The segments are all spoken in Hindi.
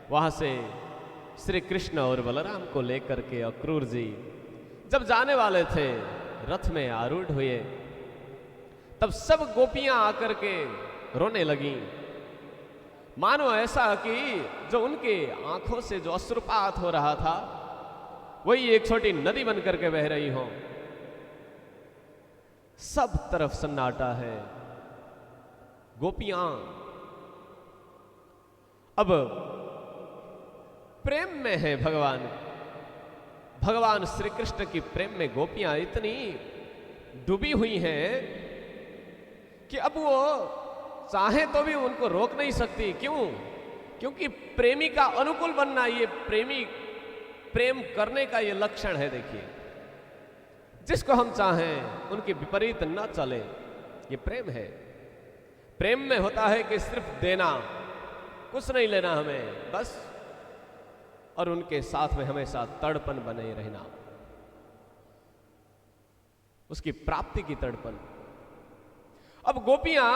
वहां से श्री कृष्ण और बलराम को लेकर के अक्रूर जी जब जाने वाले थे, रथ में आरूढ़ हुए, तब सब गोपियां आकर के रोने लगीं। मानो ऐसा कि जो उनके आंखों से जो अश्रुपात हो रहा था वही एक छोटी नदी बन करके बह रही हो। सब तरफ सन्नाटा है। गोपियां अब प्रेम में है भगवान श्री कृष्ण की प्रेम में गोपियां इतनी डूबी हुई हैं कि अब वो चाहे तो भी उनको रोक नहीं सकती। क्यों? क्योंकि प्रेमी का अनुकूल बनना ये प्रेम करने का ये लक्षण है। देखिए, जिसको हम चाहें उनके विपरीत न चले, ये प्रेम है। प्रेम में होता है कि सिर्फ देना, कुछ नहीं लेना हमें, बस, और उनके साथ में हमेशा तड़पन बने रहना, उसकी प्राप्ति की तड़पन। अब गोपियां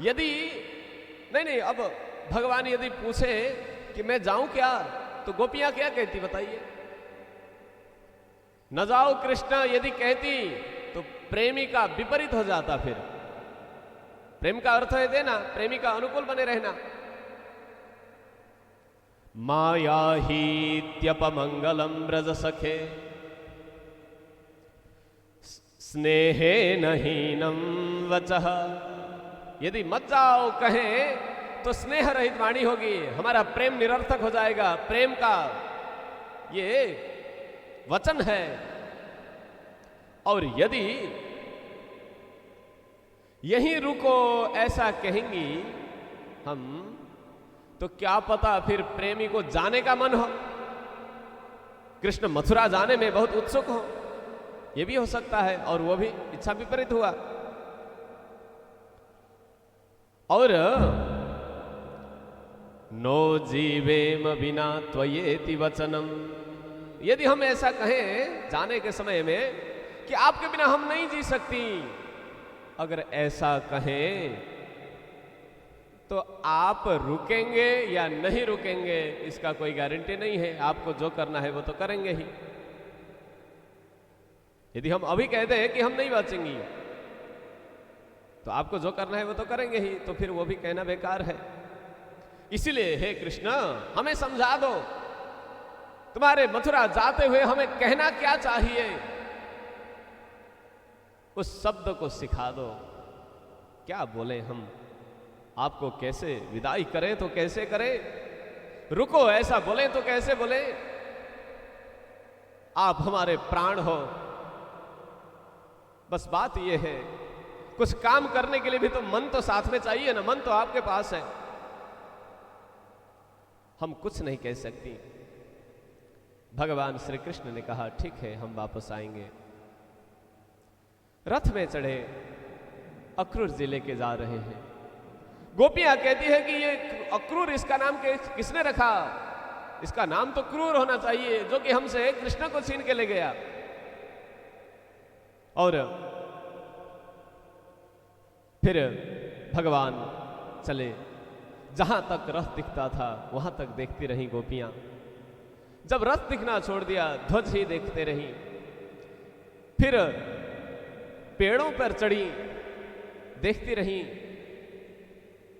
यदि नहीं, अब भगवान यदि पूछे कि मैं जाऊं क्या, तो गोपियां क्या कहती बताइए? न जाओ कृष्ण यदि कहती तो प्रेमी का विपरीत हो जाता। फिर प्रेम का अर्थ है देना, प्रेमी का अनुकूल बने रहना। माया हीत्यपमंगलम ब्रज सखे स्नेहे नहीनम वचः। यदि मत जाओ कहें तो स्नेह रहित वाणी होगी, हमारा प्रेम निरर्थक हो जाएगा। प्रेम का ये वचन है। और यदि यहीं रुको ऐसा कहेंगी हम, तो क्या पता फिर प्रेमी को जाने का मन हो, कृष्ण मथुरा जाने में बहुत उत्सुक हो, यह भी हो सकता है, और वो भी इच्छा विपरीत हुआ। और नो जीवेम बिना त्वयेति वचनम। यदि हम ऐसा कहें जाने के समय में कि आपके बिना हम नहीं जी सकती, अगर ऐसा कहें तो आप रुकेंगे या नहीं रुकेंगे इसका कोई गारंटी नहीं है। आपको जो करना है वो तो करेंगे ही। यदि हम अभी कहते हैं कि हम नहीं बचेंगी, तो आपको जो करना है वो तो करेंगे ही, तो फिर वो भी कहना बेकार है। इसीलिए हे कृष्ण, हमें समझा दो, तुम्हारे मथुरा जाते हुए हमें कहना क्या चाहिए, उस शब्द को सिखा दो। क्या बोले हम, आपको कैसे विदाई करें तो कैसे करें, रुको ऐसा बोले तो कैसे बोले। आप हमारे प्राण हो। बस बात यह है, कुछ काम करने के लिए भी तो मन तो साथ में चाहिए ना, मन तो आपके पास है। हम कुछ नहीं कह सकती। भगवान श्री कृष्ण ने कहा ठीक है, हम वापस आएंगे। रथ में चढ़े, अक्रूर जिले के जा रहे हैं। गोपियां कहती है कि ये अक्रूर, इसका नाम किसने रखा? इसका नाम तो क्रूर होना चाहिए, जो कि हमसे कृष्ण को छीन के ले गया। और फिर भगवान चले, जहां तक रथ दिखता था वहां तक देखती रही गोपियां। जब रथ दिखना छोड़ दिया, ध्वज ही देखते रही। फिर पेड़ों पर चढ़ी, देखती रही,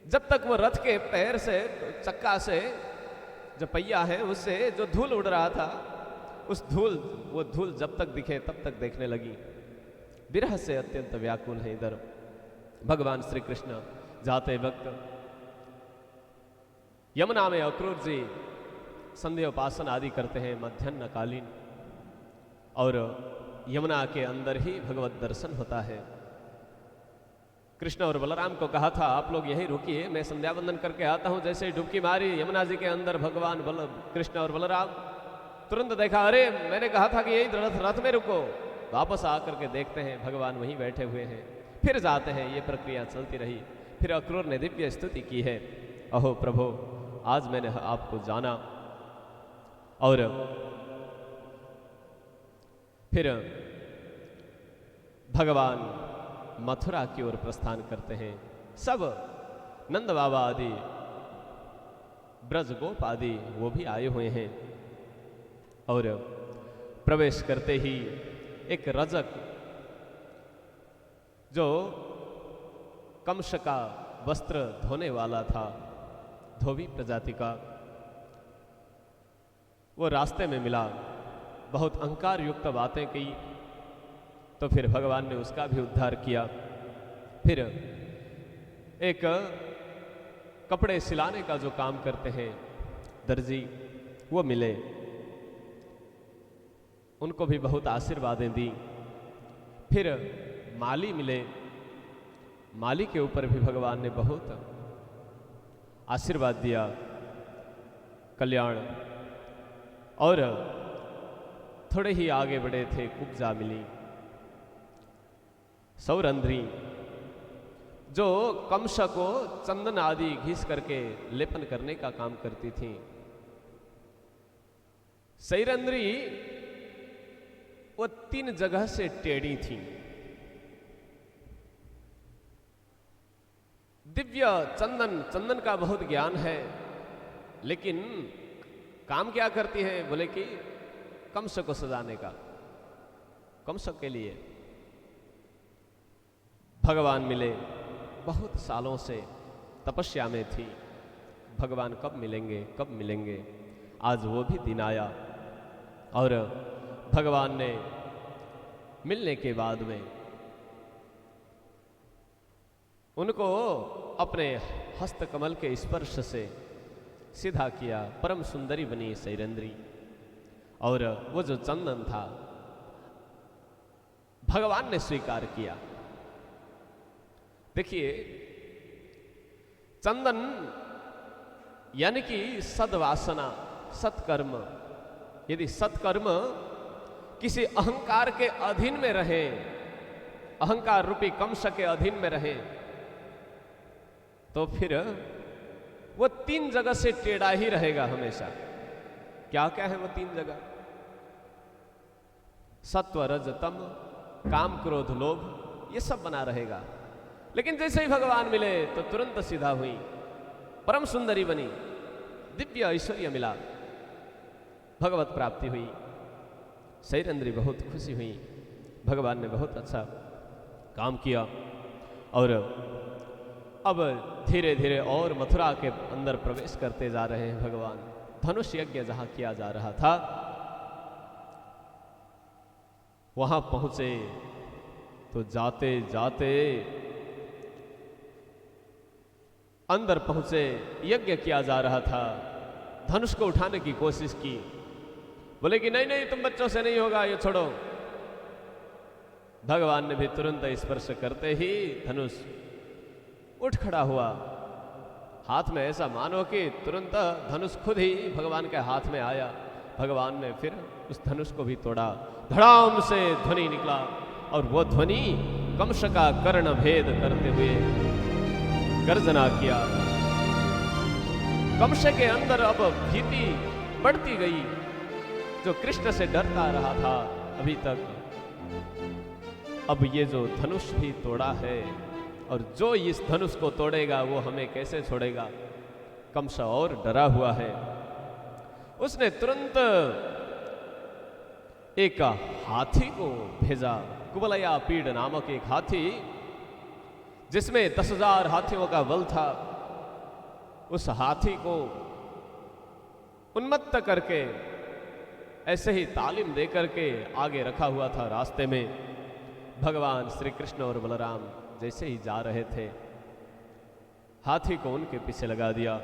जब तक वो रथ के पैर से, चक्का से, जो पहिया है उससे जो धूल उड़ रहा था, वो धूल जब तक दिखे तब तक देखने लगी। विरह से अत्यंत व्याकुल है। इधर भगवान श्री कृष्ण जाते वक्त यमुना में अक्रूर जी संध्योपासन आदि करते हैं मध्याह्न कालीन, और यमुना के अंदर ही भगवत दर्शन होता है। कृष्ण और बलराम को कहा था आप लोग यहीं रुकिए, मैं संध्या वंदन करके आता हूं। जैसे ही डुबकी मारी यमुना जी के अंदर भगवान कृष्ण और बलराम, तुरंत देखा, अरे मैंने कहा था कि यही रथ में रुको। वापस आकर के देखते हैं भगवान वहीं बैठे हुए हैं। फिर जाते हैं, ये प्रक्रिया चलती रही। फिर अक्रूर ने दिव्य स्तुति की है, अहो प्रभु, आज मैंने आपको जाना। और फिर भगवान मथुरा की ओर प्रस्थान करते हैं। सब नंद बाबा आदि ब्रज गोप आदि वो भी आए हुए हैं। और प्रवेश करते ही एक रजक जो कमश का वस्त्र धोने वाला था, धोबी प्रजाति का, वो रास्ते में मिला, बहुत अहंकार युक्त बातें की, तो फिर भगवान ने उसका भी उद्धार किया। फिर एक कपड़े सिलाने का जो काम करते हैं दर्जी, वो मिले, उनको भी बहुत आशीर्वादें दी। फिर माली मिले, माली के ऊपर भी भगवान ने बहुत आशीर्वाद दिया, कल्याण। और थोड़े ही आगे बढ़े थे, कुब्जा मिली, सौरंध्री जो कमश को चंदन आदि घिस करके लेपन करने का काम करती थी, सैरंध्री वो 3 जगह से टेढ़ी थी। दिव्य चंदन, चंदन का बहुत ज्ञान है, लेकिन काम क्या करती है, बोले कि कमश को सजाने का, कमश के लिए भगवान मिले। बहुत सालों से तपस्या में थी, भगवान कब मिलेंगे कब मिलेंगे, आज वो भी दिन आया। और भगवान ने मिलने के बाद में उनको अपने हस्त कमल के स्पर्श से सीधा किया, परम सुंदरी बनी सैरंध्री। और वो जो चंदन था भगवान ने स्वीकार किया। देखिए, चंदन यानी कि सद्वासना, सत्कर्म। यदि सत्कर्म किसी अहंकार के अधीन में रहे, अहंकार रूपी कमश के अधीन में रहे, तो फिर वो 3 जगह से टेढ़ा ही रहेगा हमेशा। क्या क्या है वो 3 जगह? सत्व, रज, तम, काम, क्रोध, लोभ, ये सब बना रहेगा। लेकिन जैसे ही भगवान मिले तो तुरंत सीधा हुई, परम सुंदरी बनी, दिव्य ऐश्वर्य मिला, भगवत प्राप्ति हुई। सैरंध्री बहुत खुशी हुई, भगवान ने बहुत अच्छा काम किया। और अब धीरे धीरे और मथुरा के अंदर प्रवेश करते जा रहे हैं भगवान। धनुष यज्ञ जहां किया जा रहा था, वहां पहुंचे तो जाते जाते अंदर पहुंचे, यज्ञ किया जा रहा था, धनुष को उठाने की कोशिश की, बोले कि नहीं नहीं, तुम बच्चों से नहीं होगा, ये छोड़ो। भगवान ने भी तुरंत स्पर्श करते ही धनुष उठ खड़ा हुआ, हाथ में ऐसा मानो कि तुरंत धनुष खुद ही भगवान के हाथ में आया। भगवान ने फिर उस धनुष को भी तोड़ा, धड़ाम से ध्वनि निकला, और वो ध्वनि कमश का कर्ण भेद करते हुए गर्जना किया। कमश के अंदर अब भीति बढ़ती गई, जो कृष्ण से डरता रहा था अभी तक, अब ये जो धनुष भी तोड़ा है, और जो इस धनुष को तोड़ेगा वो हमें कैसे छोड़ेगा। कमश और डरा हुआ है। उसने तुरंत एक हाथी को भेजा, कुबलया पीड़ नामक एक हाथी, जिसमें 10,000 हाथियों का बल था। उस हाथी को उन्मत्त करके, ऐसे ही तालीम दे करके आगे रखा हुआ था। रास्ते में भगवान श्री कृष्ण और बलराम जैसे ही जा रहे थे, हाथी को उनके पीछे लगा दिया,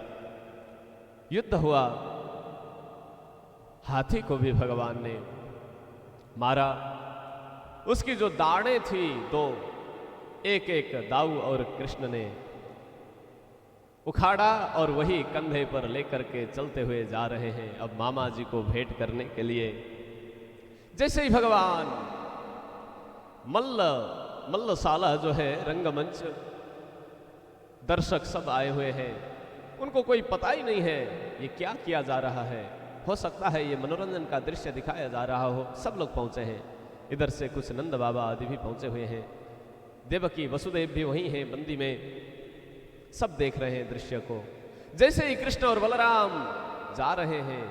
युद्ध हुआ। हाथी को भी भगवान ने मारा। उसकी जो दाढ़ें थी 2, एक एक दाऊ और कृष्ण ने उखाड़ा, और वही कंधे पर लेकर के चलते हुए जा रहे हैं अब मामा जी को भेंट करने के लिए। जैसे ही भगवान मल्लशाला जो है रंगमंच, दर्शक सब आए हुए हैं, उनको कोई पता ही नहीं है ये क्या किया जा रहा है। हो सकता है ये मनोरंजन का दृश्य दिखाया जा रहा हो। सब लोग पहुंचे हैं, इधर से कुछ नंद बाबा आदि भी पहुंचे हुए हैं, देवकी वसुदेव भी वहीं हैं बंदी में, सब देख रहे हैं दृश्य को। जैसे ही कृष्ण और बलराम जा रहे हैं,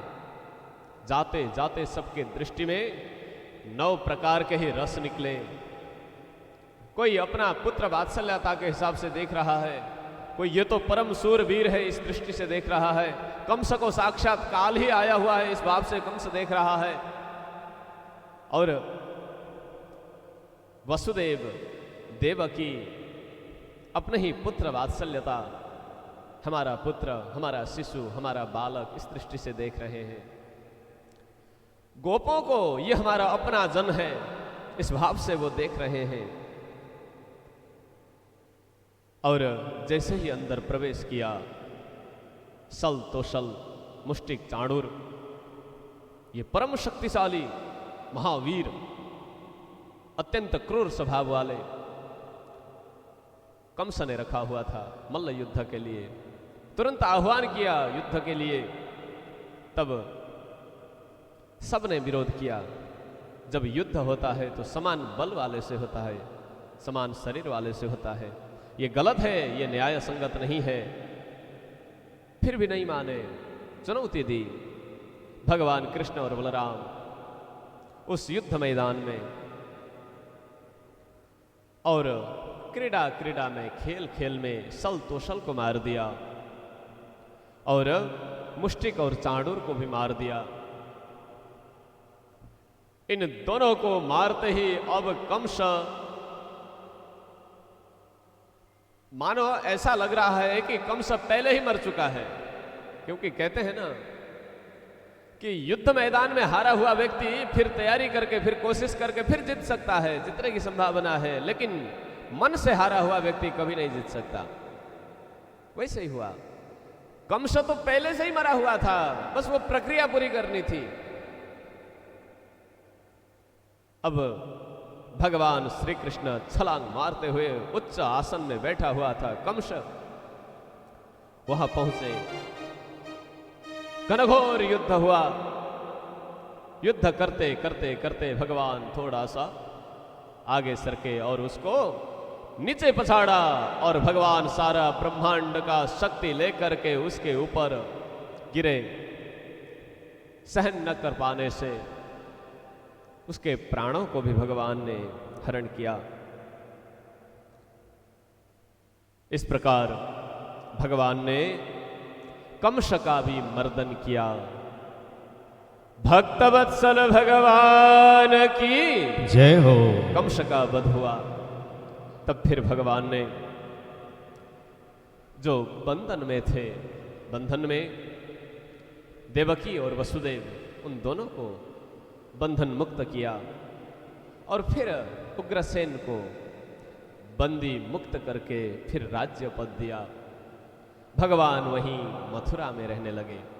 जाते जाते सबके दृष्टि में 9 प्रकार के ही रस निकले। कोई अपना पुत्र वात्सल्यता के हिसाब से देख रहा है, कोई ये तो परम सूरवीर है इस दृष्टि से देख रहा है, कंस को साक्षात काल ही आया हुआ है इस भाव से कंस देख रहा है, और वसुदेव देवकी अपने ही पुत्र वात्सल्यता, हमारा पुत्र, हमारा शिशु, हमारा बालक इस दृष्टि से देख रहे हैं। गोपों को ये हमारा अपना जन है इस भाव से वो देख रहे हैं। और जैसे ही अंदर प्रवेश किया, सल तोशल मुष्टिक चाणूर, ये परम शक्तिशाली महावीर, अत्यंत क्रूर स्वभाव वाले कंस ने रखा हुआ था मल्ल युद्ध के लिए, तुरंत आह्वान किया युद्ध के लिए। तब सबने विरोध किया। जब युद्ध होता है तो समान बल वाले से होता है, समान शरीर वाले से होता है। ये गलत है, ये न्याय संगत नहीं है। फिर भी नहीं माने, चुनौती दी भगवान कृष्ण और बलराम उस युद्ध मैदान में। और क्रीड़ा क्रीड़ा में, खेल खेल में सल तोशल को मार दिया और मुष्टिक और चांडूर को भी मार दिया। इन दोनों को मारते ही अब कंस, मानो ऐसा लग रहा है कि कंस पहले ही मर चुका है, क्योंकि कहते हैं ना कि युद्ध मैदान में हारा हुआ व्यक्ति फिर तैयारी करके, फिर कोशिश करके फिर जीत सकता है, जीतने की संभावना है, लेकिन मन से हारा हुआ व्यक्ति कभी नहीं जीत सकता। वैसे ही हुआ, कंस तो पहले से ही मरा हुआ था, बस वो प्रक्रिया पूरी करनी थी। अब भगवान श्री कृष्ण छलांग मारते हुए उच्च आसन में बैठा हुआ था कंस, वहां पहुंचे। घनघोर युद्ध हुआ। युद्ध करते करते करते भगवान थोड़ा सा आगे सरके और उसको नीचे पछाड़ा, और भगवान सारा ब्रह्मांड का शक्ति लेकर के उसके ऊपर गिरे। सहन न कर पाने से उसके प्राणों को भी भगवान ने हरण किया। इस प्रकार भगवान ने कंस का भी मर्दन किया। भक्तवत्सल भगवान की जय हो। कंस का वध हुआ। तब फिर भगवान ने जो बंधन में थे, बंधन में देवकी और वसुदेव, उन दोनों को बंधन मुक्त किया और फिर उग्रसेन को बंदी मुक्त करके फिर राज्य पद दिया। भगवान वहीं मथुरा में रहने लगे।